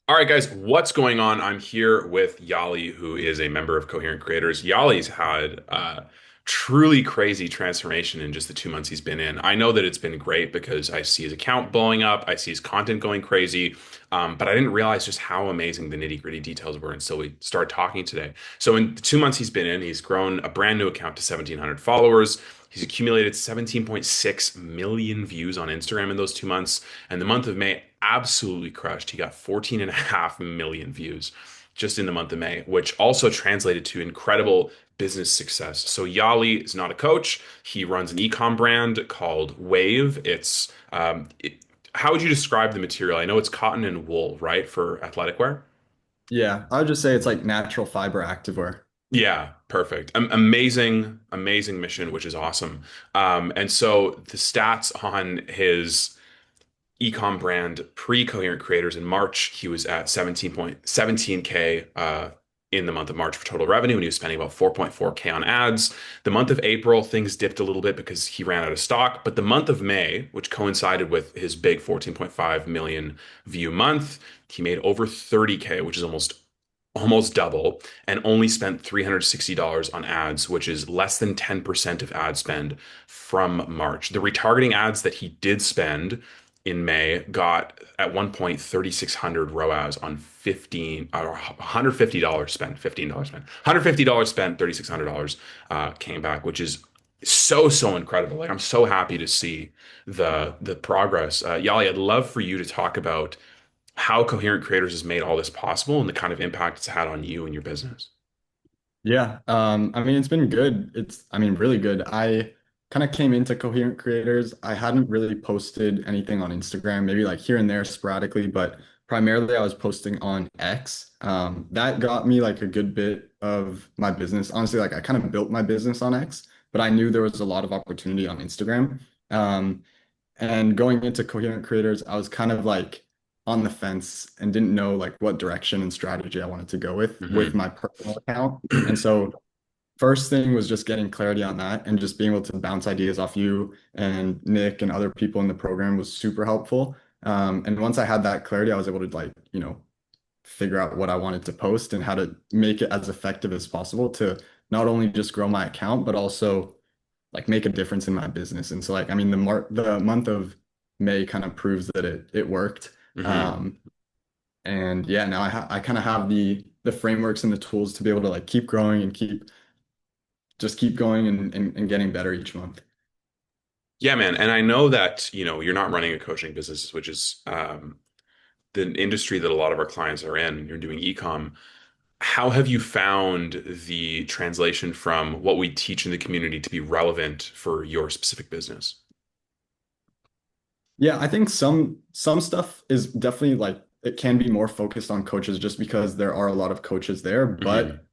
All right, guys, what's going on? I'm here with Yahli, who is a member of Coherent Creators. Yahli's had truly crazy transformation in just the 2 months he's been in. I know that it's been great because I see his account blowing up, I see his content going crazy, but I didn't realize just how amazing the nitty-gritty details were until we started talking today. So in the 2 months he's been in, he's grown a brand new account to 1,700 followers. He's accumulated 17.6 million views on Instagram in those 2 months. And the month of May absolutely crushed. He got 14.5 million views just in the month of May, which also translated to incredible business success. So Yali is not a coach. He runs an ecom brand called Wave. How would you describe the material? I know it's cotton and wool, right, for athletic wear? Yeah, I would just say it's like natural fiber activewear. Yeah, perfect. Amazing, amazing mission, which is awesome. And so the stats on his ecom brand pre-coherent creators in March, he was at 17K in the month of March for total revenue, and he was spending about 4.4K on ads. The month of April, things dipped a little bit because he ran out of stock, but the month of May, which coincided with his big 14.5 million view month, he made over 30K, which is almost double, and only spent $360 on ads, which is less than 10% of ad spend from March. The retargeting ads that he did spend in May got at one point 3,600 ROAS on 15 or $150 spent, $15 spent, $150 spent, $3,600 came back, which is so incredible. Like I'm so happy to see the progress. Yali, I'd love for you to talk about how Coherent Creators has made all this possible and the kind of impact it's had on you and your business. Yeah, I mean it's been good. Really good. I kind of came into Coherent Creators. I hadn't really posted anything on Instagram, maybe like here and there sporadically, but primarily I was posting on X. That got me like a good bit of my business. Honestly, like I kind of built my business on X, but I knew there was a lot of opportunity on Instagram. Um, And going into Coherent Creators, I was kind of like on the fence and didn't know like what direction and strategy I wanted to go with Hmm. my personal account. And so first thing was just getting clarity on that and just being able to bounce ideas off you and Nick and other people in the program was super helpful. And once I had that clarity, I was able to figure out what I wanted to post and how to make it as effective as possible to not only just grow my account, but also like make a difference in my business. And so like I mean the month of May kind of proves that it worked. Hmm. Um and yeah, now I kind of have the frameworks and the tools to be able to like keep growing and keep going and getting better each month. Yeah, man. And I know that, you're not running a coaching business, which is the industry that a lot of our clients are in. You're doing ecom. How have you found the translation from what we teach in the community to be relevant for your specific business? Yeah, I think some stuff is definitely like it can be more focused on coaches just because there are a lot of coaches there, Hmm. but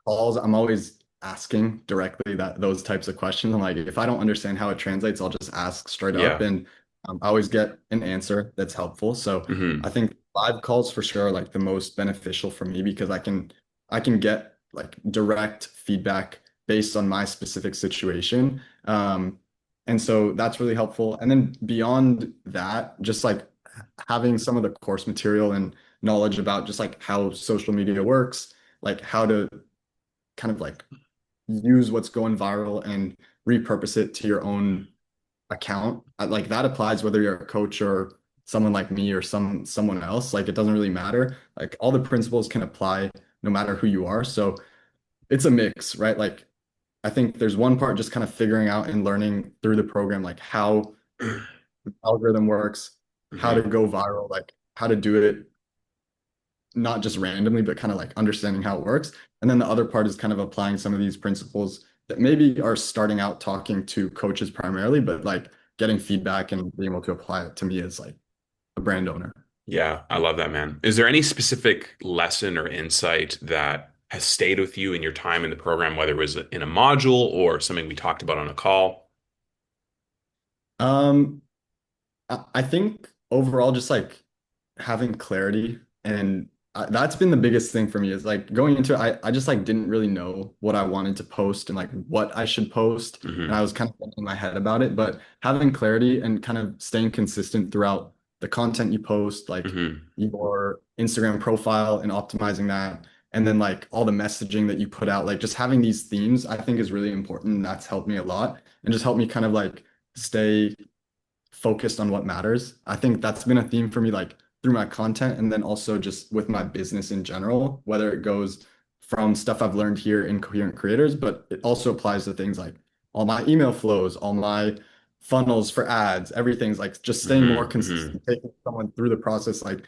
calls, I'm always asking directly those types of questions. I'm like, if I don't understand how it translates, I'll just ask straight up, Yeah. and I always get an answer that's helpful. So Hmm. I think live calls for sure are like the most beneficial for me because I can get like direct feedback based on my specific situation. And so that's really helpful. And then beyond that, just like having some of the course material and knowledge about just like how social media works, like how to kind of like use what's going viral and repurpose it to your own account. Like that applies whether you're a coach or someone like me or someone else. Like it doesn't really matter. Like all the principles can apply no matter who you are. So it's a mix, right? Like I think there's one part just kind of figuring out and learning through the program, like how the algorithm works, how to Hmm. go viral, like how to do it not just randomly, but kind of like understanding how it works. And then the other part is kind of applying some of these principles that maybe are starting out talking to coaches primarily, but like getting feedback and being able to apply it to me as like a brand owner. Yeah, I love that, man. Is there any specific lesson or insight that has stayed with you in your time in the program, whether it was in a module or something we talked about on a call? Um, I think overall, just like having clarity and that's been the biggest thing for me is like going into it, I just like didn't really know what I wanted to post and like what I should post. And Hmm. I was kind of getting in my head about it, but having clarity and kind of staying consistent throughout the content you post, like Hmm. your Instagram profile and optimizing that, and then like all the messaging that you put out, like just having these themes, I think is really important. And that's helped me a lot and just helped me kind of like stay focused on what matters. I think that's been a theme for me, like through my content and then also just with my business in general, whether it goes from stuff I've learned here in Coherent Creators, but it also applies to things like all my email flows, all my funnels for ads, everything's like just staying more Hmm. Hmm. consistent, taking someone through the process, like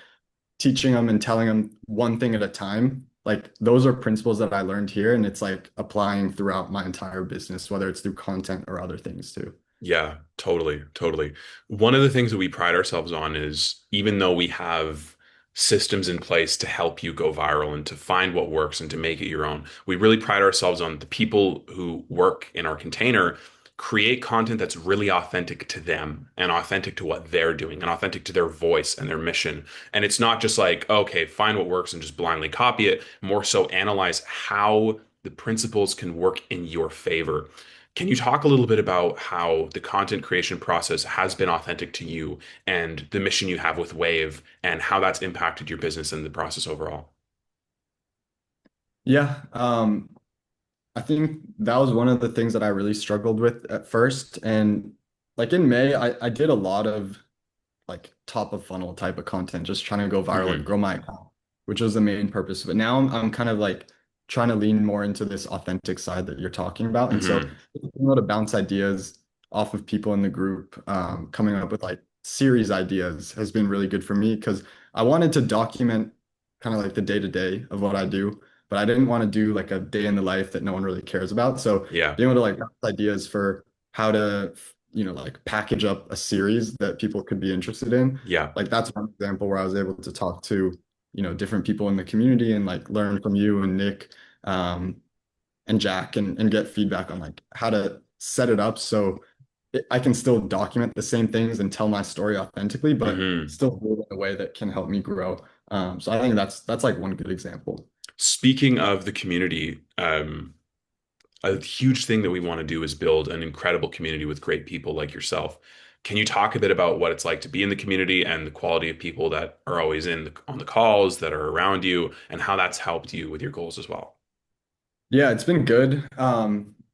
teaching them and telling them one thing at a time. Like those are principles that I learned here, and it's like applying throughout my entire business, whether it's through content or other things too. Yeah, totally, totally. One of the things that we pride ourselves on is even though we have systems in place to help you go viral and to find what works and to make it your own, we really pride ourselves on the people who work in our container create content that's really authentic to them and authentic to what they're doing and authentic to their voice and their mission. And it's not just like, okay, find what works and just blindly copy it, more so analyze how the principles can work in your favor. Can you talk a little bit about how the content creation process has been authentic to you and the mission you have with Wave and how that's impacted your business and the process overall? Yeah, I think that was one of the things that I really struggled with at first. And like in May, I did a lot of like top of funnel type of content, just trying to go viral and Hmm. grow my account, which was the main purpose. But now I'm kind of like trying to lean more into this authentic side that you're talking about. And so Hmm. being able to bounce ideas off of people in the group, coming up with like series ideas has been really good for me because I wanted to document kind of like the day to day of what I do, but I didn't want to do like a day in the life that no one really cares about. So Yeah. being able to like bounce ideas for how to like package up a series that people could be interested in. Yeah. Like that's one example where I was able to talk to, different people in the community and like learn from you and Nick, and Jack and get feedback on like how to set it up so I can still document the same things and tell my story authentically, but Hmm. still do it in a way that can help me grow. So I think that's like one good example. Speaking of the community, a huge thing that we want to do is build an incredible community with great people like yourself. Can you talk a bit about what it's like to be in the community and the quality of people that are always on the calls that are around you and how that's helped you with your goals as well? Yeah, it's been good.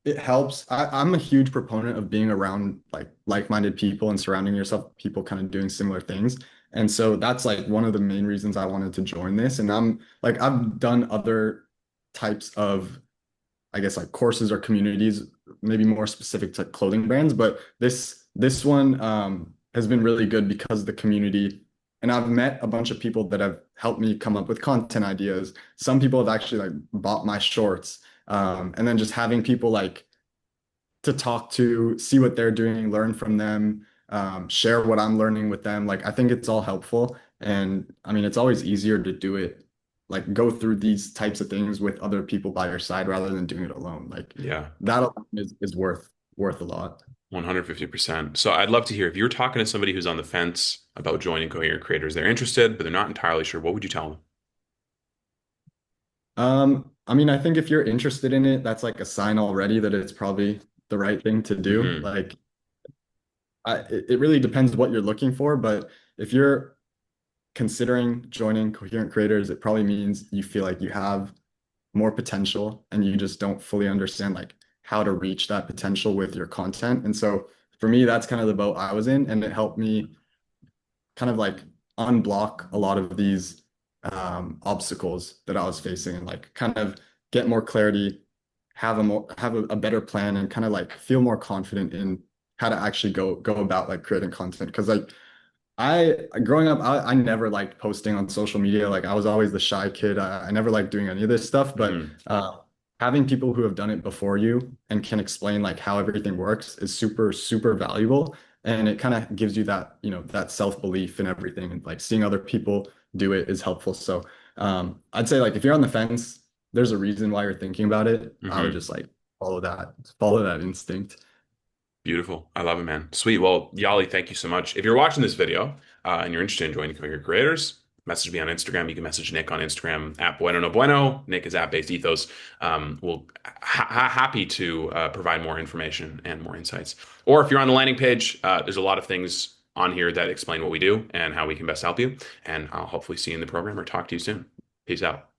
It helps. I'm a huge proponent of being around like like-minded people and surrounding yourself with people kind of doing similar things. And so that's like one of the main reasons I wanted to join this. And I'm like I've done other types of I guess like courses or communities, maybe more specific to clothing brands, but this one has been really good because of the community. And I've met a bunch of people that have helped me come up with content ideas. Some people have actually like bought my shorts. And then just having people like to talk to, see what they're doing, learn from them, share what I'm learning with them. Like I think it's all helpful. And I mean, it's always easier to do it, like go through these types of things with other people by your side rather than doing it alone. Like Yeah. that alone is worth a lot. 150%. So I'd love to hear if you're talking to somebody who's on the fence about joining Coherent Creators, they're interested, but they're not entirely sure. What would you tell them? I mean, I think if you're interested in it, that's like a sign already that it's probably the right thing to do. Hmm. Like it really depends what you're looking for, but if you're considering joining Coherent Creators, it probably means you feel like you have more potential and you just don't fully understand like how to reach that potential with your content. And so for me, that's kind of the boat I was in, and it helped me kind of like unblock a lot of these obstacles that I was facing and like kind of get more clarity, have a better plan, and kind of like feel more confident in how to actually go about like creating content. Because like growing up, I never liked posting on social media. Like I was always the shy kid. I never liked doing any of this stuff. But Hmm. having people who have done it before you and can explain like how everything works is super, super valuable. And it kind of gives you that, that self-belief in everything. And like seeing other people do it is helpful. So I'd say like if you're on the fence, there's a reason why you're thinking about it. I would Hmm. just like follow that instinct. Beautiful. I love it, man. Sweet. Well, Yali, thank you so much. If you're watching this video and you're interested in joining Career Creators, message me on Instagram. You can message Nick on Instagram at Bueno No Bueno. Nick is at Based Ethos. We'll happy to provide more information and more insights. Or if you're on the landing page, there's a lot of things on here that explain what we do and how we can best help you. And I'll hopefully see you in the program or talk to you soon. Peace out.